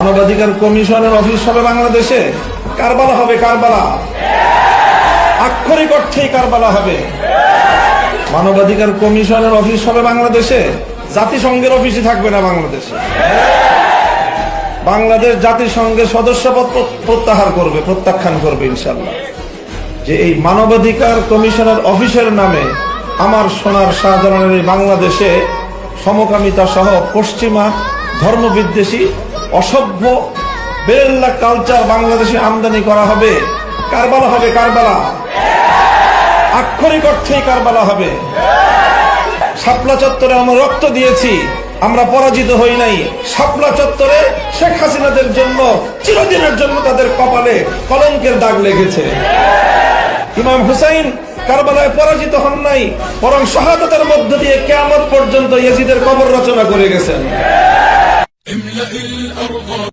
মানবাধিকার কমিশনের অফিস হবে বাংলাদেশে, কারবালা হবে, কারবালা আক্ষরিক অর্থেই কারবালা হবে। মানবাধিকার কমিশনের অফিস হবে বাংলাদেশে, জাতিসংঘের অফিসই থাকবে না বাংলাদেশে। বাংলাদেশ জাতিসংঘের সদস্যপদ প্রত্যাহার করবে, প্রত্যাখ্যান করবে ইনশাল্লাহ। যে এই মানবাধিকার কমিশনের অফিসের নামে আমার সোনার শাহজালালের এই বাংলাদেশে সমকামিতা সহ পশ্চিমা ধর্মবিদ্বেষী অসভ্য বেরেল্লা কালচার বাংলাদেশে আমদানি করা হবে, কারবালা হবে, কারবালা আক্ষরিক অর্থেই কারবালা হবে। শাপলা চত্বরে আমরা রক্ত দিয়েছি, আমরা পরাজিত হই নাই। শাপলা চত্বরে শেখ হাসিনাদের জন্য চিরদিনের জন্য তাদের কপালে কলঙ্কের দাগ লেগেছে। ইমাম হুসাইন কারবালায় পরাজিত হন নাই, বরং শাহাদাতের মধ্য দিয়ে কিয়ামত পর্যন্ত ইয়াজিদের কবর রচনা করে গেছেন।